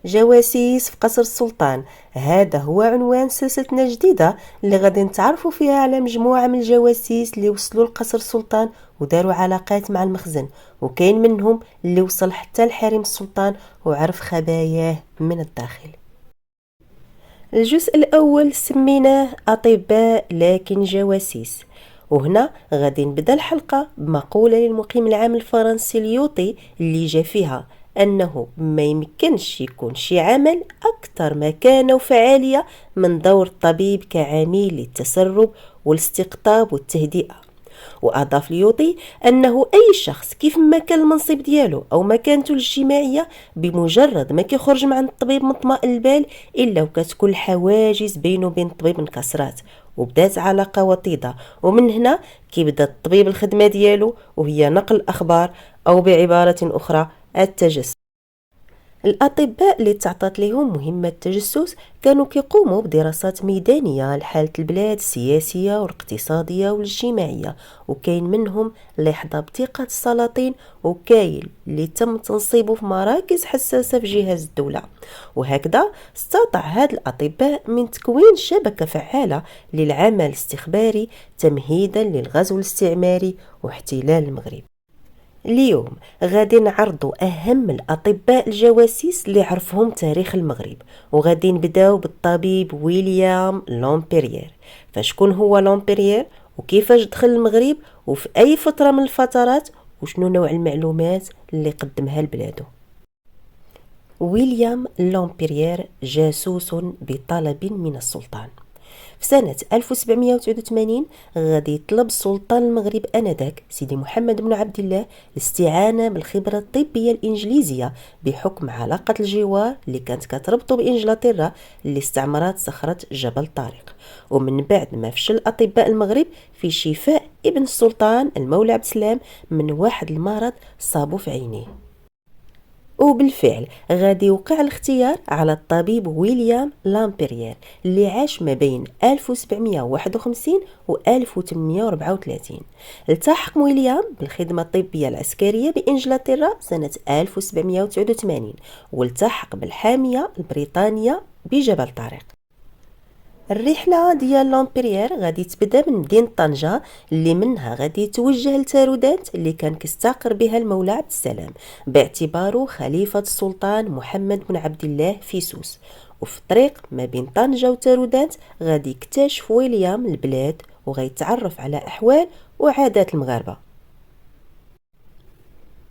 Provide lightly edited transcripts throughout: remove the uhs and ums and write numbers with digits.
جواسيس في قصر السلطان. هذا هو عنوان سلسلتنا الجديدة اللي غادي نتعرفوا فيها على مجموعة من الجواسيس اللي وصلوا لقصر السلطان وداروا علاقات مع المخزن، وكاين منهم اللي وصل حتى لحريم السلطان وعرف خباياه من الداخل. الجزء الأول سميناه أطباء لكن جواسيس، وهنا غادي نبدا الحلقة بمقولة للمقيم العام الفرنسي ليوطي اللي جا فيها أنه ما يمكنش يكون شي عمل أكثر مكانة وفعالية من دور الطبيب كعميل للتسرب والاستقطاب والتهدئة. وأضاف ليوطي أنه أي شخص كيف ما كان المنصب ديالو أو مكانته الاجتماعية بمجرد ما كيخرج مع الطبيب مطمئن البال إلا وكتكون الحواجز بينه وبين الطبيب انكسرات وبدات علاقة وطيدة، ومن هنا كيبدا الطبيب الخدمة ديالو وهي نقل الأخبار أو بعبارة أخرى التجسس. الأطباء اللي تعطات لهم مهمة التجسس كانوا كيقوموا بدراسات ميدانية لحالة البلاد السياسية والاقتصادية والاجتماعية، وكاين منهم اللي حظى بثقة السلاطين وكاين اللي تم تنصيبه في مراكز حساسة في جهاز الدولة. وهكذا استطاع هاد الأطباء من تكوين شبكة فعالة للعمل الاستخباري تمهيدا للغزو الاستعماري واحتلال المغرب. اليوم غادي نعرضوا أهم الأطباء الجواسيس اللي عرفهم تاريخ المغرب، وغادي نبداو بالطبيب ويليام لومبيريير. فشكون هو لومبيريير وكيفاش دخل المغرب وفي أي فترة من الفترات وشنو نوع المعلومات اللي قدمها لبلادو؟ ويليام لومبيريير جاسوس بطلب من السلطان. في سنة 1789 غادي يطلب السلطان المغرب آنذاك سيدي محمد بن عبد الله الاستعانة بالخبرة الطبية الإنجليزية بحكم علاقة الجوار اللي كانت كتربطه بإنجلترا اللي استعمرت صخرة جبل طارق، ومن بعد ما فشل أطباء المغرب في شفاء ابن السلطان المولى عبد السلام من واحد المرض صابه في عينيه. وبالفعل غادي يوقع الاختيار على الطبيب ويليام لامبيريير اللي عاش ما بين 1751 و 1834. التحق ويليام بالخدمة الطبية العسكرية بإنجلترا سنة 1789 والتحق بالحامية البريطانية بجبل طارق. الرحلة ديال لامبيريير غادي تبدا من مدينة طنجة اللي منها غادي يتوجه لتارودانت اللي كان كيستقر بها المولى عبد السلام باعتباره خليفة السلطان محمد بن عبد الله في سوس. وفي الطريق ما بين طنجة وتارودانت غادي يكتشف ويليام البلاد وغيتعرف على أحوال وعادات المغاربة.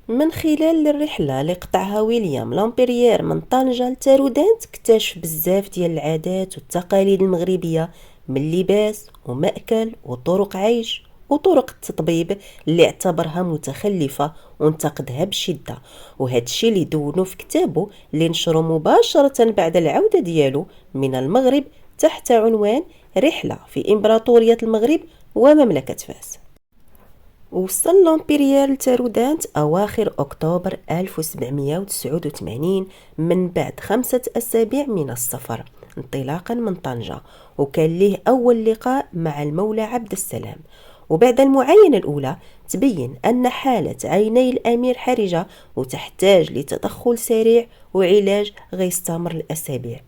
من خلال الرحلة اللي قطعها ويليام لامبيريير من طنجة لتارودانت اكتشف بزاف ديال العادات والتقاليد المغربية من لباس ومأكل وطرق عيش وطرق التطبيب اللي اعتبرها متخلفة وانتقدها بشدة، وهذا الشيء اللي دونو في كتابه اللي نشره مباشرة بعد العودة ديالو من المغرب تحت عنوان رحلة في إمبراطورية المغرب ومملكة فاس. وصل لامبيريال لتارودانت أواخر أكتوبر 1789 من بعد 5 أسابيع من السفر انطلاقا من طنجة، وكان ليه أول لقاء مع المولى عبد السلام. وبعد المعاينة الأولى تبين أن حالة عيني الأمير حرجة وتحتاج لتدخل سريع وعلاج غيستمر الأسابيع.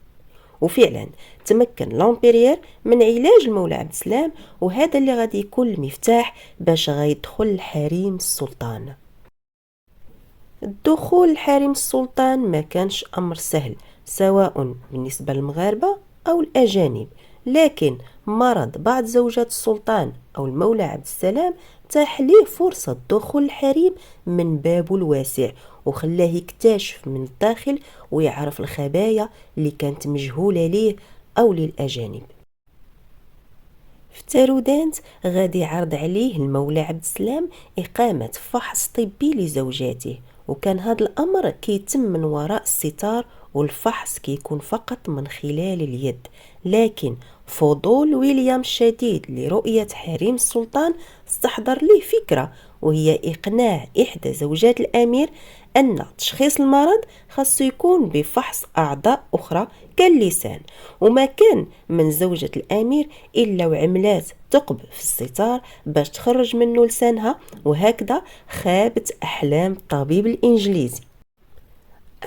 وفعلا تمكن لامبيريير من علاج المولى عبد السلام، وهذا اللي غادي يكون المفتاح باش غيدخل حريم السلطان. الدخول لحريم السلطان ما كانش أمر سهل سواء بالنسبة للمغاربة أو الأجانب، لكن مرض بعض زوجات السلطان أو المولى عبد السلام تاح ليه فرصة دخول الحريم من بابه الواسع وخلاه يكتشف من الداخل ويعرف الخبايا اللي كانت مجهولة ليه أو للأجانب. في تارودانت غادي يعرض عليه المولى عبد السلام إقامة فحص طبي لزوجاته، وكان هذا الأمر كيتم من وراء الستار والفحص كيكون فقط من خلال اليد. لكن فضول ويليام الشديد لرؤية حريم السلطان استحضر ليه فكرة، وهي إقناع إحدى زوجات الأمير أن تشخيص المرض خاصو يكون بفحص أعضاء أخرى كاللسان، وما كان من زوجة الأمير إلا وعملات ثقب في الستار باش تخرج منه لسانها، وهكذا خابت أحلام الطبيب الإنجليزي.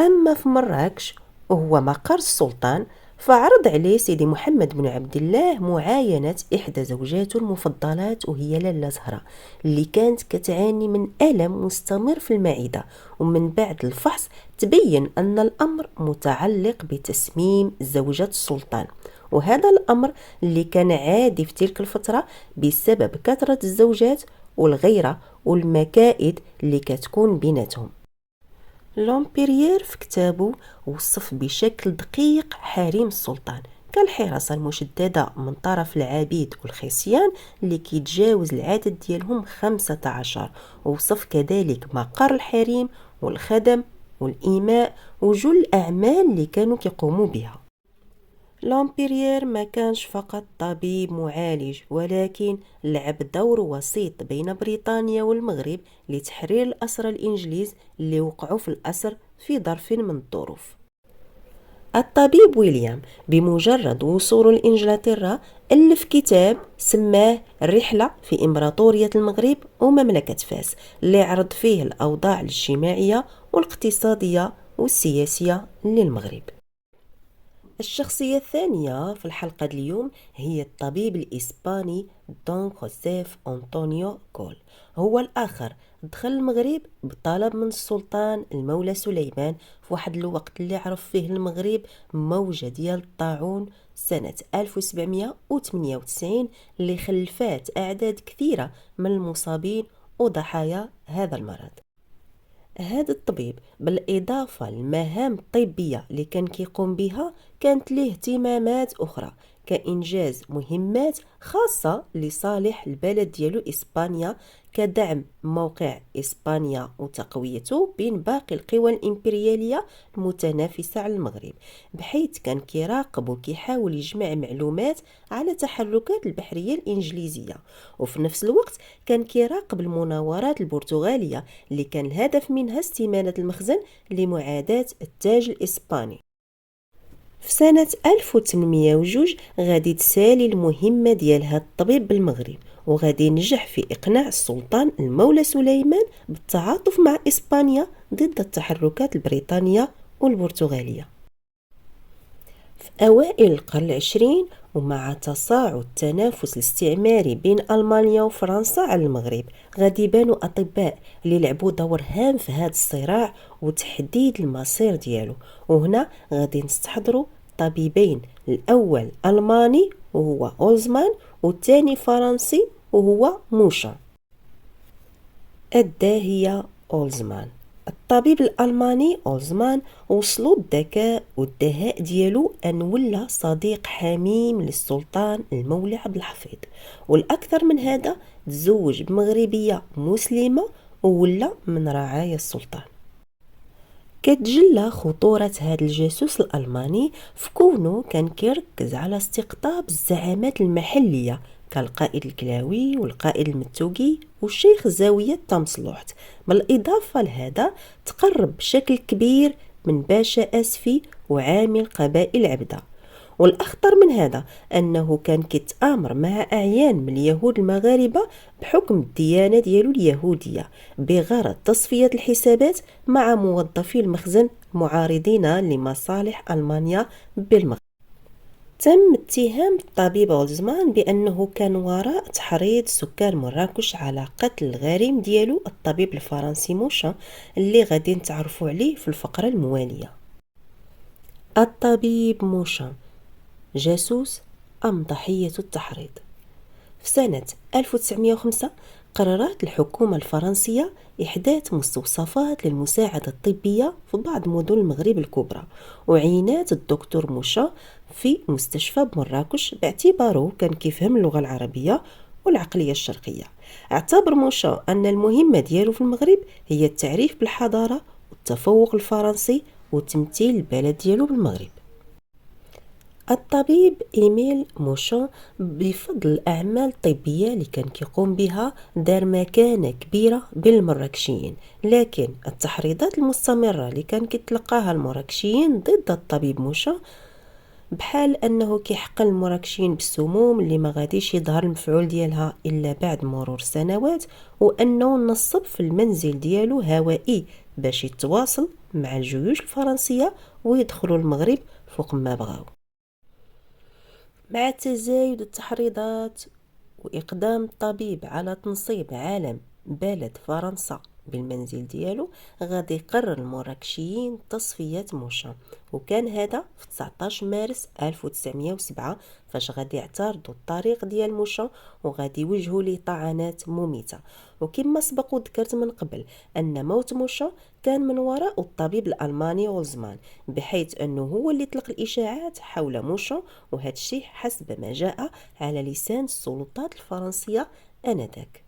أما في مراكش وهو مقر السلطان، فعرض عليه سيدي محمد بن عبد الله معاينة إحدى زوجاته المفضلات وهي لاله زهرة، اللي كانت كتعاني من ألم مستمر في المعدة. ومن بعد الفحص تبين أن الأمر متعلق بتسميم زوجة السلطان، وهذا الأمر اللي كان عادي في تلك الفترة بسبب كثرة الزوجات والغيرة والمكائد اللي كتكون بيناتهم. لومبيريير في كتابه وصف بشكل دقيق حريم السلطان كالحراسة المشددة من طرف العبيد والخصيان اللي كيتجاوز العدد ديالهم 15. ووصف كذلك مقر الحريم والخدم والإيماء وجل الأعمال اللي كانوا كيقوموا بها. لامبيريير ما كانش فقط طبيب معالج، ولكن لعب دور وسيط بين بريطانيا والمغرب لتحرير الأسرى الإنجليز اللي وقعوا في الأسر في ظرف من الظروف. الطبيب ويليام بمجرد وصوله لإنجلترا ألف كتاب سماه رحلة في إمبراطورية المغرب ومملكة فاس، اللي عرض فيه الأوضاع الاجتماعية والاقتصادية والسياسية للمغرب. الشخصية الثانية في الحلقة اليوم هي الطبيب الإسباني دون خوسيف أنطونيو كول. هو الآخر دخل المغرب بطلب من السلطان المولى سليمان في واحد الوقت اللي عرف فيه المغرب موجة ديال الطاعون سنة 1798 اللي خلفات أعداد كثيرة من المصابين وضحايا هذا المرض. هذا الطبيب بالإضافة للمهام الطبية اللي كان كيقوم بها كانت له اهتمامات أخرى كإنجاز مهمات خاصة لصالح البلد ديالو إسبانيا، كدعم موقع إسبانيا وتقويته بين باقي القوى الإمبريالية المتنافسة على المغرب، بحيث كان كيراقب وكيحاول يجمع معلومات على تحركات البحرية الإنجليزية. وفي نفس الوقت كان كيراقب المناورات البرتغالية اللي كان الهدف منها استمانة المخزن لمعاداة التاج الإسباني. في سنة 1802 غادي تسالي المهمة ديال هاد الطبيب بالمغرب، وغادي ينجح في إقناع السلطان المولى سليمان بالتعاطف مع إسبانيا ضد التحركات البريطانية والبرتغالية. في أوائل القرن العشرين ومع تصاعد التنافس الاستعماري بين ألمانيا وفرنسا على المغرب، غادي يبانوا أطباء اللي لعبوا دور هام في هذا الصراع وتحديد المصير ديالو. وهنا غادي نستحضروا طبيبين، الأول ألماني وهو أولزمان، والثاني فرنسي وهو موشان. الداهية أولزمان. الطبيب الألماني أولزمان وصلوا الذكاء والدهاء ديالو أن ولا صديق حميم للسلطان المولى عبد الحفيظ، والأكثر من هذا تزوج بمغربية مسلمة وولا من رعايا السلطان. كتجلى خطورة هذا الجاسوس الألماني في كونه كان كيركز على استقطاب الزعامات المحلية كالقائد الكلاوي والقائد المتوقي والشيخ زاوية تمصلوحت. بالإضافة لهذا تقرب بشكل كبير من باشا أسفي وعامل قبائل عبدة. والأخطر من هذا أنه كان كيتآمر مع أعيان من اليهود المغاربة بحكم الديانة ديالو اليهودية بغرض تصفية الحسابات مع موظفي المخزن معارضين لمصالح ألمانيا بالمغرب. تم اتهام الطبيب أولزمان بأنه كان وراء تحريض سكان مراكش على قتل الغريم ديالو الطبيب الفرنسي موشان اللي غادي نتعرفوا عليه في الفقرة الموالية. الطبيب موشان جاسوس أم ضحية التحريض؟ في سنة 1905 قررت الحكومة الفرنسية إحداث مستوصفات للمساعدة الطبية في بعض مدن المغرب الكبرى، وعينات الدكتور موشا في مستشفى بمراكش باعتباره كان كيفهم اللغة العربية والعقلية الشرقية. اعتبر موشا أن المهمة ديالو في المغرب هي التعريف بالحضارة والتفوق الفرنسي وتمثيل البلد ديالو بالمغرب. الطبيب إيميل موشان بفضل الأعمال الطبية اللي كان كيقوم بها دار مكانة كبيرة بين المراكشيين، لكن التحريضات المستمرة اللي كان كيتلقاها المراكشيين ضد الطبيب موشان بحال أنه كيحقن المراكشيين بالسموم اللي ما غاديش يظهر المفعول ديالها إلا بعد مرور سنوات، وأنه نصب في المنزل ديالو هوائي باش يتواصل مع الجيوش الفرنسية ويدخلوا المغرب فوق ما بغاو. مع تزايد التحريضات وإقدام الطبيب على تنصيب علم بلد فرنسا بالمنزل ديالو، غادي يقرر المراكشيين تصفية موشا، وكان هذا في 19 مارس 1907 فاش غادي يعترضوا الطريق ديال موشا وغادي يوجهوا ليه طعنات مميتة. وكما سبق وذكرت من قبل أن موت موشا كان من وراء الطبيب الألماني غوزمان، بحيث أنه هو اللي طلق الإشاعات حول موشا، وهذا الشيء حسب ما جاء على لسان السلطات الفرنسية آنذاك.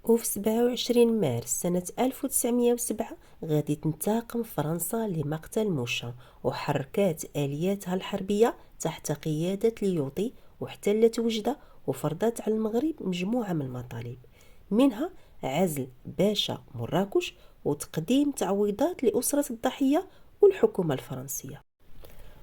وفي 27 مارس سنة 1907 غادي تنتقم فرنسا لمقتل موشا، وحركات آلياتها الحربية تحت قيادة ليوطي، واحتلت وجدة وفرضت على المغرب مجموعة من المطالب، منها عزل باشا مراكش وتقديم تعويضات لأسرة الضحية والحكومة الفرنسية.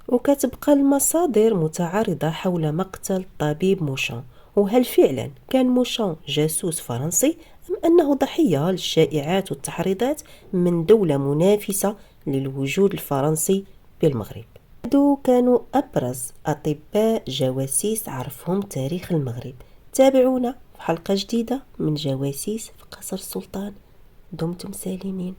وكتبقى المصادر متعارضة حول مقتل طبيب موشان، وهل فعلا كان موشان جاسوس فرنسي أم أنه ضحية للشائعات والتحريضات من دولة منافسة للوجود الفرنسي بالمغرب. هادو كانوا أبرز أطباء جواسيس عرفهم تاريخ المغرب. تابعونا في حلقة جديدة من جواسيس في قصر السلطان. دمتم سالمين.